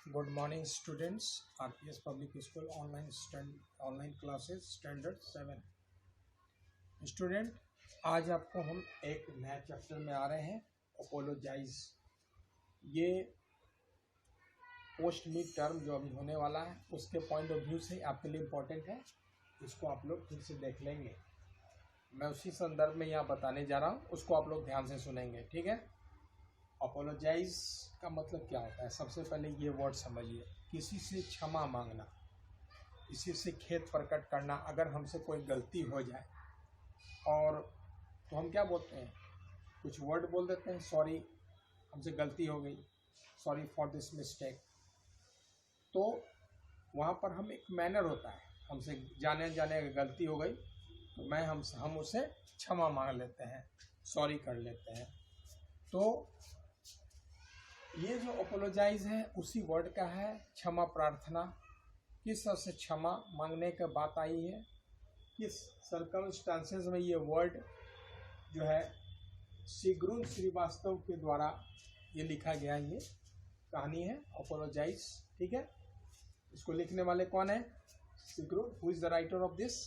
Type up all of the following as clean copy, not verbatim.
Good morning students. RPS public school online classes standard 7 student, आज आपको हम एक नए चैप्टर में आ रहे हैं, अपोलोजाइज। ये पोस्ट मिड टर्म जो अभी होने वाला है उसके पॉइंट ऑफ व्यू से आपके लिए इम्पोर्टेंट है। इसको आप लोग फिर से देख लेंगे। मैं उसी संदर्भ में यहाँ बताने जा रहा हूँ, उसको आप लोग ध्यान से सुनेंगे, ठीक है। अपोलोजाइज का मतलब क्या होता है? सबसे पहले ये वर्ड समझिए, किसी से क्षमा मांगना, किसी से खेद प्रकट करना। अगर हमसे कोई गलती हो जाए और तो हम क्या बोलते हैं, कुछ वर्ड बोल देते हैं, सॉरी हमसे गलती हो गई, सॉरी फॉर दिस मिस्टेक। तो वहाँ पर हम एक मैनर होता है, हमसे जाने जाने गलती हो गई तो हम उसे क्षमा मांग लेते हैं, सॉरी कर लेते हैं। तो ये जो अपोलोजाइज है उसी वर्ड का है, क्षमा प्रार्थना। किस तरह से क्षमा मांगने की बात आई है, किस सर्कमस्टांसेस में ये वर्ड जो है सिगरून श्रीवास्तव के द्वारा ये लिखा गया है। ये कहानी है अपोलोजाइज, ठीक है। इसको लिखने वाले कौन है? सिगरून। Who is the writer of this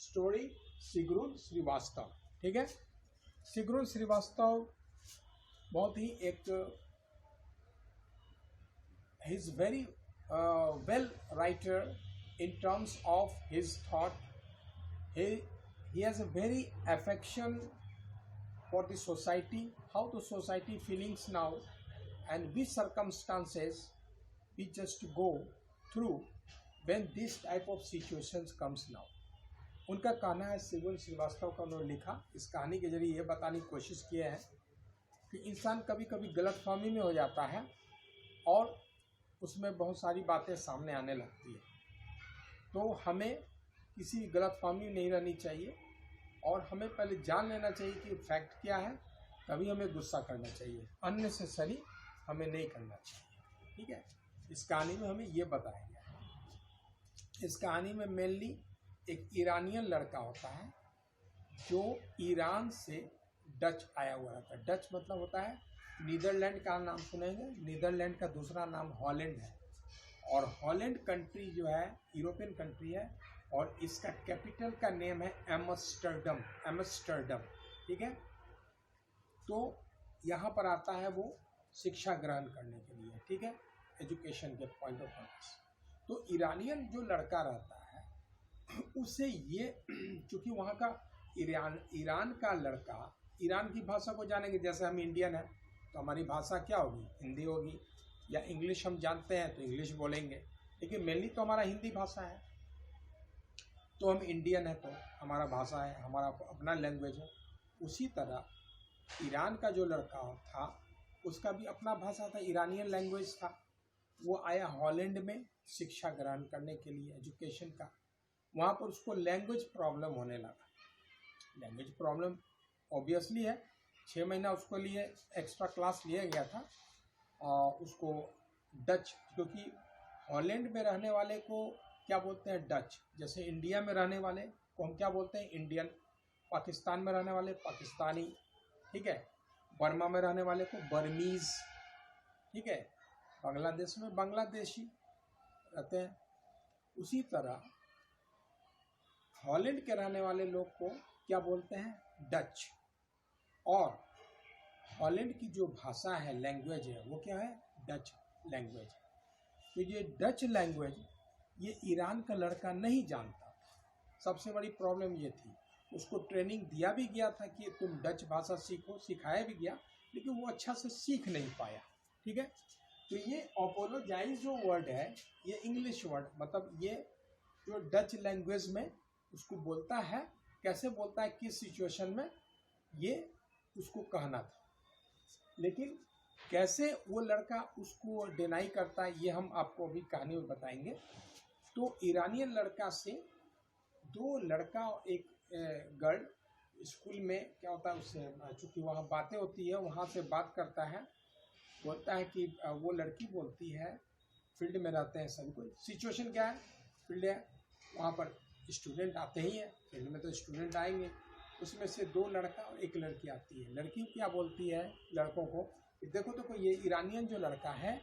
story? सिगरून श्रीवास्तव, ठीक है। सिगरून श्रीवास्तव बहुत ही एक he is very well writer in terms of his thought. He has a very affection for the society, how the society feelings now and which circumstances we just go through when this type of situations comes now. उनका कहना है, सिगरून श्रीवास्तव का उन्होंने लिखा, इस कहानी के जरिए ये बताने की कोशिश किया है कि इंसान कभी कभी गलतफहमी में हो जाता है और उसमें बहुत सारी बातें सामने आने लगती है। तो हमें किसी गलतफहमी में नहीं रहनी चाहिए और हमें पहले जान लेना चाहिए कि फैक्ट क्या है, तभी हमें गुस्सा करना चाहिए, अननेसेसरी हमें नहीं करना चाहिए, ठीक है। इस कहानी में हमें ये बताया गया है। इस कहानी में मेनली एक ईरानियन लड़का होता है जो ईरान से डच आया हुआ रहता है। डच मतलब होता है नीदरलैंड का नाम सुनेंगे, नीदरलैंड का दूसरा नाम हॉलैंड है और हॉलैंड कंट्री जो है यूरोपियन कंट्री है और इसका कैपिटल का नेम है एम्स्टर्डम, ठीक है। तो यहाँ पर आता है वो शिक्षा ग्रहण करने के लिए, ठीक है, एजुकेशन के पॉइंट ऑफ व्यू। तो ईरानियन जो लड़का रहता है उसे ये, चूँकि वहाँ का ईरान का लड़का ईरान की भाषा को जानेंगे। जैसे हम इंडियन हैं तो हमारी भाषा क्या होगी? हिंदी होगी, या इंग्लिश हम जानते हैं तो इंग्लिश बोलेंगे, लेकिन मेनली तो हमारा हिंदी भाषा है। तो हम इंडियन है तो हमारा भाषा है, हमारा अपना लैंग्वेज है। उसी तरह ईरान का जो लड़का था उसका भी अपना भाषा था, ईरानियन लैंग्वेज था। वो आया हॉलैंड में शिक्षा ग्रहण करने के लिए, एजुकेशन का। वहाँ पर उसको लैंग्वेज प्रॉब्लम होने लगा। लैंग्वेज प्रॉब्लम ऑब्वियसली है, 6 महीना उसको लिए एक्स्ट्रा क्लास लिया गया था और उसको डच, क्योंकि हॉलैंड में रहने वाले को क्या बोलते हैं? डच। जैसे इंडिया में रहने वाले को हम क्या बोलते हैं? इंडियन। पाकिस्तान में रहने वाले पाकिस्तानी, ठीक है। बर्मा में रहने वाले को बर्मीज़, ठीक है। बांग्लादेश में बांग्लादेशी रहते हैं। उसी तरह हॉलैंड के रहने वाले लोग को क्या बोलते हैं? डच। और हॉलैंड की जो भाषा है, लैंग्वेज है, वो क्या है? Dutch language. तो ये डच लैंग्वेज ये ईरान का लड़का नहीं जानता था। सबसे बड़ी प्रॉब्लम ये थी। उसको ट्रेनिंग दिया भी गया था कि तुम डच भाषा सीखो, सिखाया भी गया, लेकिन वो अच्छा से सीख नहीं पाया, ठीक है। तो ये अपोलोजाइज जो वर्ड है ये इंग्लिश वर्ड, मतलब ये जो डच लैंग्वेज में उसको बोलता है, कैसे बोलता है, किस सिचुएशन में ये उसको कहना था, लेकिन कैसे वो लड़का उसको डिनाई करता है ये हम आपको अभी कहानी में बताएंगे। तो ईरानियन लड़का से दो लड़का और एक गर्ल स्कूल में क्या होता है, उससे चूँकि वहाँ बातें होती है, वहाँ से बात करता है। बोलता है कि वो लड़की बोलती है, फील्ड में रहते हैं सभी कोई। सिचुएशन क्या है? फील्ड है, वहाँ पर स्टूडेंट आते ही हैं, फील्ड में तो स्टूडेंट आएंगे। उसमें से 2 लड़का और 1 लड़की आती है। लड़की क्या बोलती है लड़कों को देखो ये ईरानियन जो लड़का है,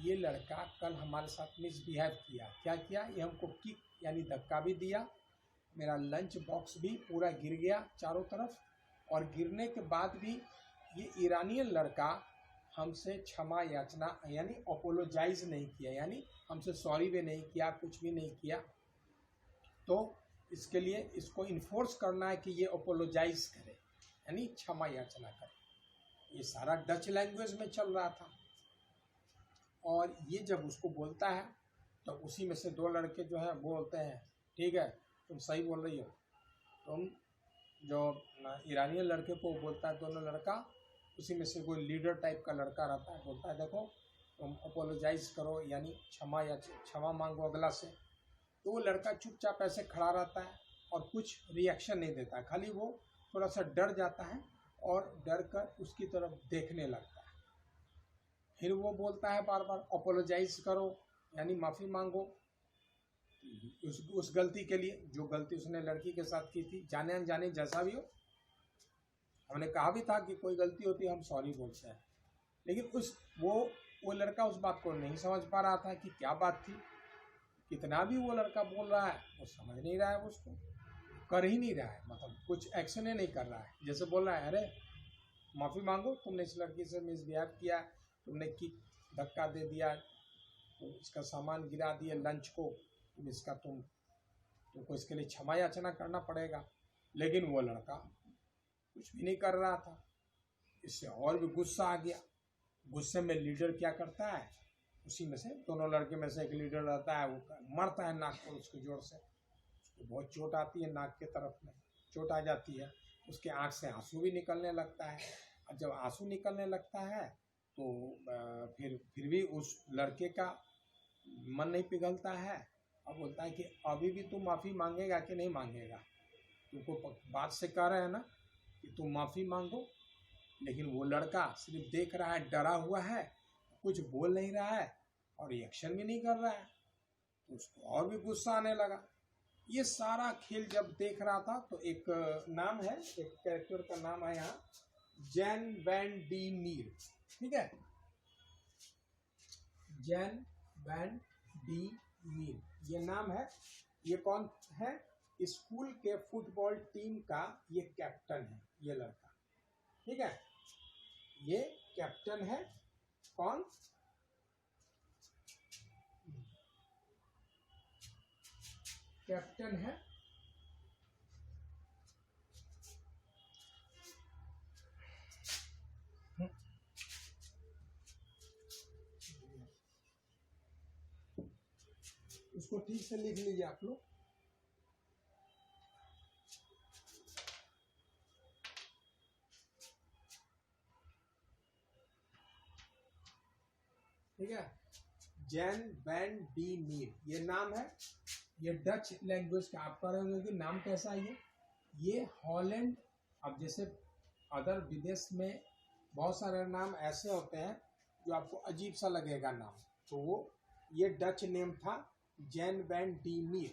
ये लड़का कल हमारे साथ मिसबिहेव किया। क्या किया? ये हमको किक यानी धक्का भी दिया, मेरा लंच बॉक्स भी पूरा गिर गया चारों तरफ, और गिरने के बाद भी ये ईरानियन लड़का हमसे क्षमा याचना यानी अपोलोजाइज नहीं किया, यानी हमसे सॉरी भी नहीं किया, कुछ भी नहीं किया। तो इसके लिए इसको इन्फोर्स करना है कि ये अपोलोजाइज करे, यानी क्षमा याचना करे। ये सारा डच लैंग्वेज में चल रहा था। और ये जब उसको बोलता है तो उसी में से दो लड़के जो है बोलते हैं, ठीक है तुम सही बोल रही हो। तुम जो ईरानियन लड़के को बोलता है, दोनों लड़का, उसी में से कोई लीडर टाइप का लड़का रहता है, बोलता है देखो तुम अपोलोजाइज करो, यानी क्षमा मांगो अगला से। तो वो लड़का चुपचाप ऐसे खड़ा रहता है और कुछ रिएक्शन नहीं देता है, खाली वो थोड़ा सा डर जाता है और डर कर उसकी तरफ देखने लगता है। फिर वो बोलता है बार बार अपोलोजाइज करो, यानी माफ़ी मांगो उस गलती के लिए जो गलती उसने लड़की के साथ की थी, जाने अनजाने जैसा भी हो। हमने कहा भी था कि कोई गलती होती है हम सॉरी बोलते हैं, लेकिन वो लड़का उस बात को नहीं समझ पा रहा था कि क्या बात थी। कितना भी वो लड़का बोल रहा है वो समझ नहीं रहा है, वो उसको कर ही नहीं रहा है, मतलब कुछ एक्शन ही नहीं कर रहा है। जैसे बोल रहा है अरे माफ़ी मांगो, तुमने इस लड़की से मिसबिहेव किया, तुमने किक धक्का दे दिया, तो इसका सामान गिरा दिया लंच को, तुमको इसके लिए क्षमा याचना करना पड़ेगा। लेकिन वो लड़का कुछ भी नहीं कर रहा था। इससे और भी गुस्सा आ गया। गुस्से में लीडर क्या करता है, उसी में से दोनों लड़के में से एक लीडर रहता है, वो मरता है नाक पर उसको जोर से। उसको बहुत चोट आती है, नाक के तरफ में चोट आ जाती है। उसके आँख से आंसू भी निकलने लगता है। और जब आंसू निकलने लगता है तो फिर भी उस लड़के का मन नहीं पिघलता है और बोलता है कि अभी भी तू माफ़ी मांगेगा कि नहीं मांगेगा। तुमको बात से कह रहे हैं ना कि तुम माफ़ी मांगो। लेकिन वो लड़का सिर्फ देख रहा है, डरा हुआ है, कुछ बोल नहीं रहा है और रिएक्शन भी नहीं कर रहा है। तो उसको और भी गुस्सा आने लगा। ये सारा खेल जब देख रहा था तो एक नाम है, एक कैरेक्टर का नाम है यहाँ, जैन वैन डी मीर। ठीक है, जैन वैन डी मीर ये नाम है। ये कौन है? स्कूल के फुटबॉल टीम का ये कैप्टन है, ये लड़का। ठीक है, ये कैप्टन है। कौन? कैप्टन है उसको ठीक से लिख लीजिए आप लोग। ठीक है, जैन वैन डी मीर ये नाम है। ये डच लैंग्वेज का, आप कह रहे होंगे कि नाम कैसा है ये हॉलैंड। अब जैसे अदर विदेश में बहुत सारे नाम ऐसे होते हैं जो आपको अजीब सा लगेगा नाम, तो वो ये डच नेम था, जैन वैन डी मीर।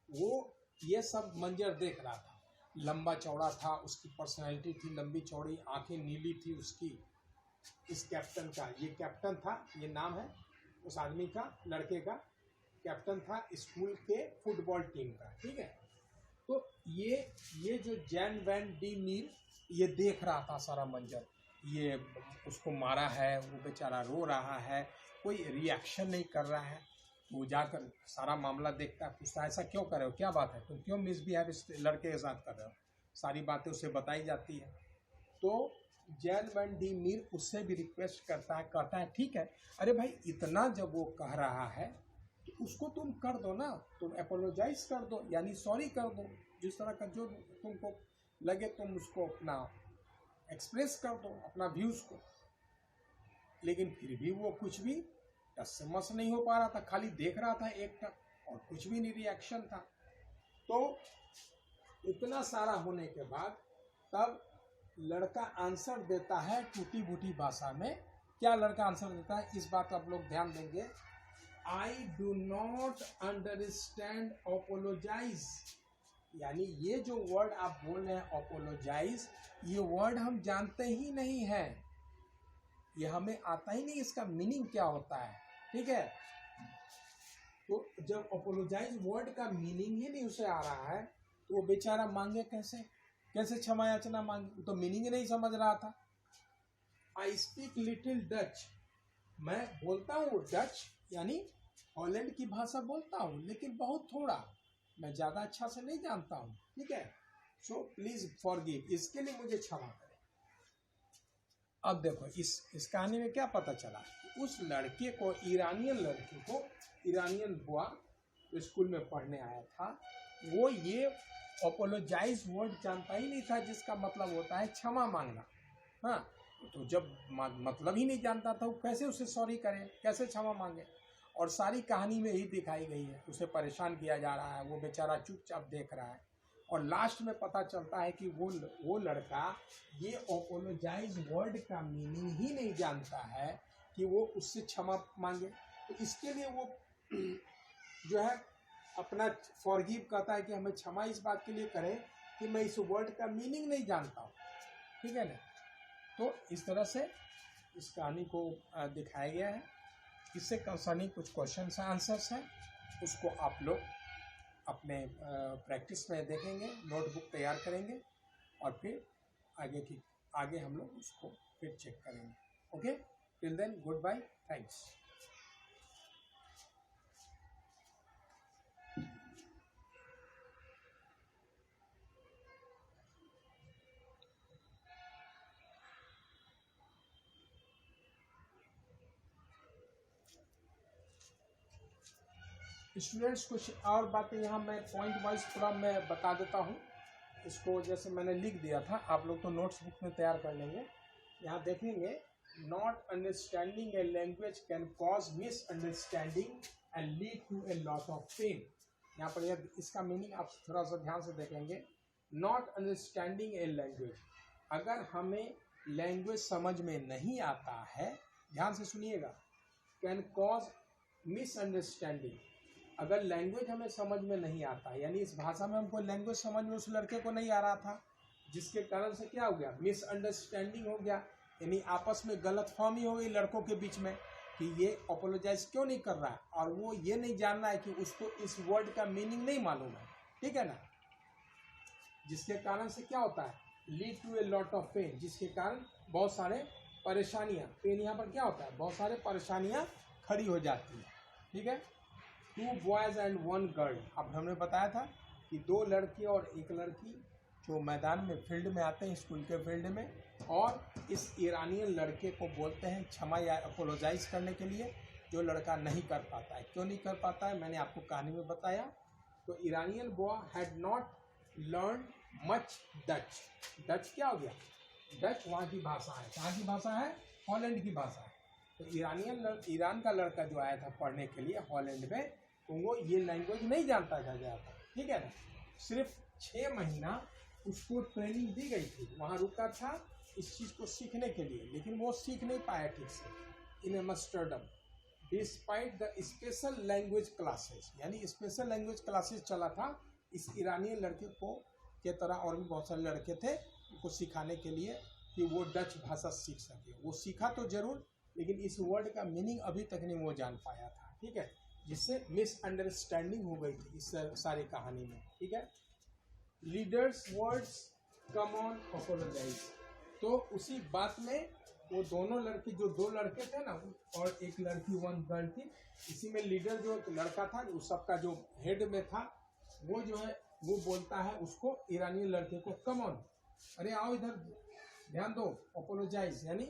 वो ये सब मंजर देख रहा था, लंबा चौड़ा था, उसकी पर्सनैलिटी थी लंबी चौड़ी, आंखें नीली थी उसकी। इस कैप्टन का, ये कैप्टन था, ये नाम है उस आदमी का, लड़के का। कैप्टन था स्कूल के फुटबॉल टीम का। ठीक है, तो ये जो जैन वैन डी मीर ये देख रहा था सारा मंजर। ये उसको मारा है, वो बेचारा रो रहा है, कोई रिएक्शन नहीं कर रहा है। वो जाकर सारा मामला देखता है, पूछता है ऐसा क्यों कर रहे हो, क्या बात है, तुम क्यों मिसबिहेव इस लड़के के साथ कर रहे हो। सारी बातें उसे बताई जाती है। तो जैन वैन डी मीर उससे भी रिक्वेस्ट करता है, कहता है ठीक है, अरे भाई इतना जब वो कह रहा है तो उसको तुम कर दो ना, तुम अपोलोजाइज कर दो, यानी सॉरी कर दो, जिस तरह का जो तुमको लगे तुम उसको अपना एक्सप्रेस कर दो, अपना व्यूज को। लेकिन फिर भी वो कुछ भी टस से मस नहीं हो पा रहा था, खाली देख रहा था एक टक और कुछ भी नहीं रिएक्शन था। तो इतना सारा होने के बाद तब लड़का आंसर देता है टूटी फूटी भाषा में। क्या लड़का आंसर देता है, इस बात आप लोग ध्यान देंगे। I do not understand apologise, यानी ये जो वर्ड आप बोल रहे हैं अपोलोजाइज, ये वर्ड हम जानते ही नहीं है। ये हमें आता ही नहीं इसका मीनिंग क्या होता है, ठीक है। तो जब अपोलोजाइज वर्ड का मीनिंग ही नहीं उसे आ रहा है तो वो बेचारा मांगे कैसे, कैसे क्षमा याचना मांगे, तो मीनिंग ही नहीं समझ रहा था। आई स्पीक लिटिल डच, मैं बोलता हूँ डच यानी हॉलैंड की भाषा बोलता हूँ, लेकिन बहुत थोड़ा, मैं ज़्यादा अच्छा से नहीं जानता हूँ, ठीक है। सो प्लीज फॉरगिव, इसके लिए मुझे क्षमा करें। अब देखो इस कहानी में क्या पता चला, उस लड़के को, ईरानियन लड़के को, ईरानियन बुआ जो स्कूल में पढ़ने आया था, वो ये अपोलोजाइज वर्ड जानता ही नहीं था, जिसका मतलब होता है क्षमा मांगना। हाँ, तो जब मतलब ही नहीं जानता था, वो कैसे उसे सॉरी करे, कैसे क्षमा मांगे। और सारी कहानी में ही दिखाई गई है, उसे परेशान किया जा रहा है, वो बेचारा चुपचाप देख रहा है, और लास्ट में पता चलता है कि वो लड़का ये अपोलोजाइज वर्ड का मीनिंग ही नहीं जानता है कि वो उससे क्षमा मांगे। तो इसके लिए वो जो है अपना फॉरगिव कहता है कि हमें क्षमा इस बात के लिए करें कि मैं इस वर्ड का मीनिंग नहीं जानता हूँ, ठीक है ना। तो इस तरह से इस कहानी को दिखाया गया है। इससे कंसर्निंग कुछ क्वेश्चन आंसर्स हैं, उसको आप लोग अपने प्रैक्टिस में देखेंगे, नोटबुक तैयार करेंगे, और फिर आगे हम लोग उसको फिर चेक करेंगे। Okay, till then goodbye, thanks. Students कुछ और बातें यहाँ मैं पॉइंट वाइज थोड़ा मैं बता देता हूँ। इसको जैसे मैंने लिख दिया था, आप लोग तो नोट्स बुक में तैयार कर लेंगे। यहाँ देखेंगे, not understanding a language can cause misunderstanding and lead to a lot of pain. यहाँ पर इसका मीनिंग आप थोड़ा सा ध्यान से देखेंगे। नॉट अंडरस्टैंडिंग ए लैंग्वेज, अगर हमें लैंग्वेज समझ में नहीं आता है, ध्यान से सुनिएगा, कैन कॉज मिसअंडरस्टैंडिंग, अगर लैंग्वेज हमें समझ में नहीं आता, यानी इस भाषा में हमको लैंग्वेज समझ में उस लड़के को नहीं आ रहा था, जिसके कारण से क्या हो गया, मिसअंडरस्टैंडिंग हो गया, यानी आपस में गलतफहमी हो गई लड़कों के बीच में कि ये अपोलोजाइज क्यों नहीं कर रहा है, और वो ये नहीं जान रहा है कि उसको इस वर्ड का मीनिंग नहीं मालूम है, ठीक है ना। जिसके कारण से क्या होता है, lead to a lot of pain, जिसके कारण बहुत सारे परेशानियां, पेन यहाँ पर क्या होता है, बहुत सारे परेशानियां खड़ी हो जाती है, ठीक है। 2 बॉयज एंड 1 गर्ल, अब हमने बताया था कि 2 लड़के और 1 लड़की जो मैदान में फील्ड में आते हैं, स्कूल के फील्ड में, और इस ईरानियन लड़के को बोलते हैं क्षमा या अपोलोजाइज करने के लिए, जो लड़का नहीं कर पाता है। क्यों नहीं कर पाता है, मैंने आपको कहानी में बताया। तो Iranian boy had not learn much Dutch, Dutch क्या हो गया, डच वहाँ की भाषा है, कहाँ की भाषा है, हॉलैंड की भाषा है। तो ईरान का लड़का जो आया था पढ़ने के लिए हॉलैंड में, तो वो ये लैंग्वेज नहीं जानता था ज़्यादा, ठीक है ना। सिर्फ 6 महीना उसको ट्रेनिंग दी गई थी, वहाँ रुका था इस चीज़ को सीखने के लिए, लेकिन वो सीख नहीं पाया ठीक से in Amsterdam, despite the special language classes, यानी स्पेशल लैंग्वेज क्लासेस चला था इस ईरानियन लड़के को के तरह, और भी बहुत सारे लड़के थे उनको सिखाने के लिए कि वो डच भाषा सीख सके। वो सीखा तो जरूर, लेकिन इस वर्ड का मीनिंग अभी तक नहीं वो जान पाया था, ठीक है, जिससे मिसअंडरस्टैंडिंग हो गई थी इस सारी कहानी में, ठीक है। Leaders words come on apologise, तो उसी बात में वो दोनों लड़के, जो 2 लड़के थे ना, और 1 लड़की 1 गर्ल थी, इसी में लीडर जो लड़का था, उस सबका जो हेड में था, वो जो है वो बोलता है उसको, ईरानियन लड़के को, कम ऑन, अरे आओ इधर, ध्यान दो, अपोलोजाइज यानी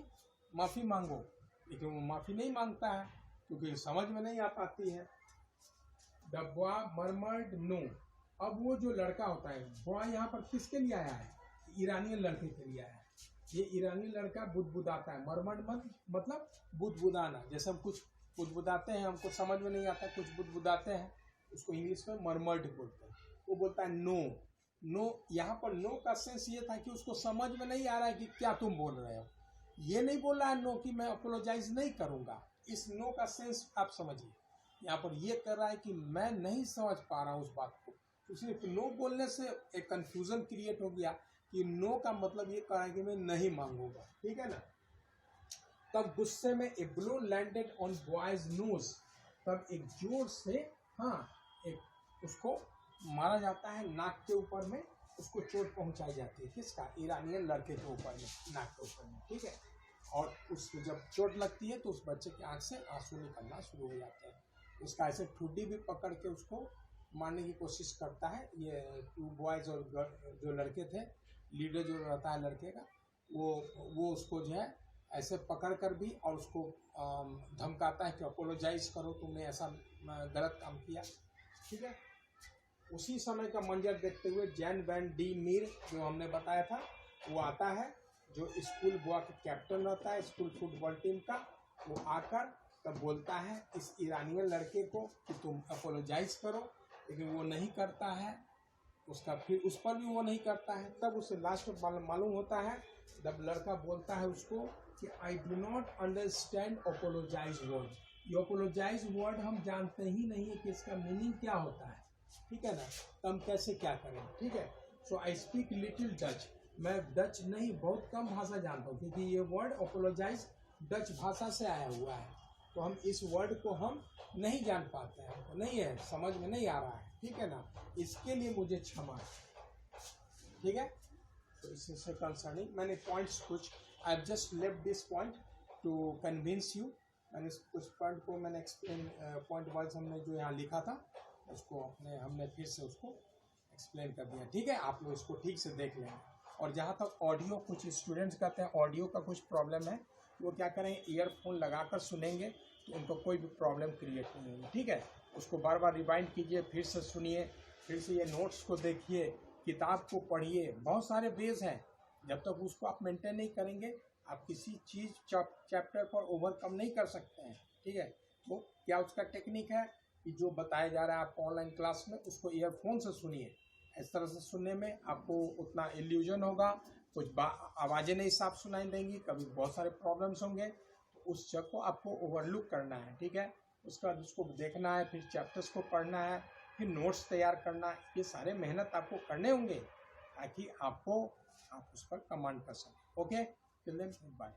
माफ़ी मांगो, लेकिन वो माफ़ी नहीं मांगता है क्योंकि समझ में नहीं आ पाती है। द बॉय मर्मर्ड नो, अब वो जो लड़का होता है, बॉय यहाँ पर किसके लिए आया है, ईरानियन लड़के के लिए आया है। ये ईरानी लड़का बुदबुदाता है, मर्मर्ड मतलब बुदबुदाना, जैसे हम कुछ बुदबुदाते हैं, हमको समझ में नहीं आता, कुछ बुदबुदाते हैं, उसको इंग्लिश में मर्मर्ड बोलते हैं। वो बोलता है नो, नो, यहाँ पर नो का सेंस ये था कि उसको समझ में नहीं आ रहा है कि क्या तुम बोल रहे हो। ये नहीं बोल रहा है नो कि मैं अपोलोजाइज नहीं करूँगा, इस नो का सेंस आप समझिए। यहाँ पर ये कर रहा है कि मैं नहीं समझ पा रहा हूँ उस बात को, तो सिर्फ नो बोलने से एक कन्फ्यूज़न क्रिएट हो गया कि नो का मतलब ये कर रहा है कि मैं नहीं मांगूंगा, ठीक है ना। तब गुस्से में a blow landed on boy's nose, तब एक जोर से एक उसको मारा जाता है नाक के ऊपर में, उसको चोट पहुंचाई जाती है। किसका? इरानियन लड़के के ऊपर में, नाक के ऊपर में, ठीक है। और उसको जब चोट लगती है तो उस बच्चे की आंख से आंसू निकलना शुरू हो जाते हैं। उसका ऐसे ठुड्डी भी पकड़ के उसको मारने की कोशिश करता है। ये 2 बॉयज और जो लड़के थे, लीडर जो रहता है लड़के का, वो उसको जो है ऐसे पकड़ कर भी और उसको धमकाता है कि अपोलोजाइज करो, तुमने ऐसा गलत काम किया, ठीक है। उसी समय का मंजर देखते हुए जैन वैन डी मीर जो हमने बताया था वो आता है, जो स्कूल बॉय का कैप्टन रहता है स्कूल फुटबॉल टीम का। वो आकर तब बोलता है इस ईरानियन लड़के को कि तुम अपोलोजाइज करो, लेकिन वो नहीं करता है। उसका फिर उस पर भी वो नहीं करता है। तब उसे लास्ट में मालूम होता है, जब लड़का बोलता है उसको कि I do not understand apologise word. ये अपोलोजाइज वर्ड हम जानते ही नहीं है कि इसका मीनिंग क्या होता है, ठीक है ना। तो हम कैसे क्या करें, ठीक है। सो आई स्पीक लिटिल डच, मैं डच नहीं बहुत कम भाषा जानता हूँ, क्योंकि ये वर्ड अपोलोजाइज डच भाषा से आया हुआ है। तो हम इस वर्ड को हम नहीं जान पाते हैं, तो नहीं है, समझ में नहीं आ रहा है, ठीक है ना। इसके लिए मुझे क्षमा, ठीक है। तो इससे कंसर्निंग मैंने पॉइंट्स कुछ, I have just left this point two convince you. मैंने कुछ पॉइंट को मैंने एक्सप्लेन, पॉइंट वाइज हमने जो यहाँ लिखा था उसको हमने फिर से उसको एक्सप्लेन कर दिया, ठीक है। आप लोग इसको ठीक से देख लेंगे। और जहाँ तक ऑडियो, कुछ स्टूडेंट्स कहते हैं ऑडियो का कुछ प्रॉब्लम है, वो क्या करें, ईयरफोन लगाकर सुनेंगे तो उनको कोई भी प्रॉब्लम क्रिएट नहीं होगी, ठीक है। उसको बार बार रिवाइंड कीजिए, फिर से सुनिए, फिर से ये नोट्स को देखिए, किताब को पढ़िए। बहुत सारे बेस हैं, जब तक उसको आप मेंटेन नहीं करेंगे आप किसी चीज़ चैप्टर पर ओवरकम नहीं कर सकते हैं, ठीक है। तो क्या उसका टेक्निक है कि जो बताया जा रहा है आपको ऑनलाइन क्लास में, उसको ईयरफोन से सुनिए। इस तरह से सुनने में आपको उतना इल्यूजन होगा, कुछ आवाज़ें नहीं साफ सुनाई देंगी, कभी बहुत सारे प्रॉब्लम्स होंगे। तो उस जगह को आपको ओवरलुक करना है, ठीक है। उसका उसको देखना है, फिर चैप्टर्स को पढ़ना है, फिर नोट्स तैयार करना है। ये सारे मेहनत आपको करने होंगे ताकि आप उस पर कमांड कर सकें। Okay, till then bye.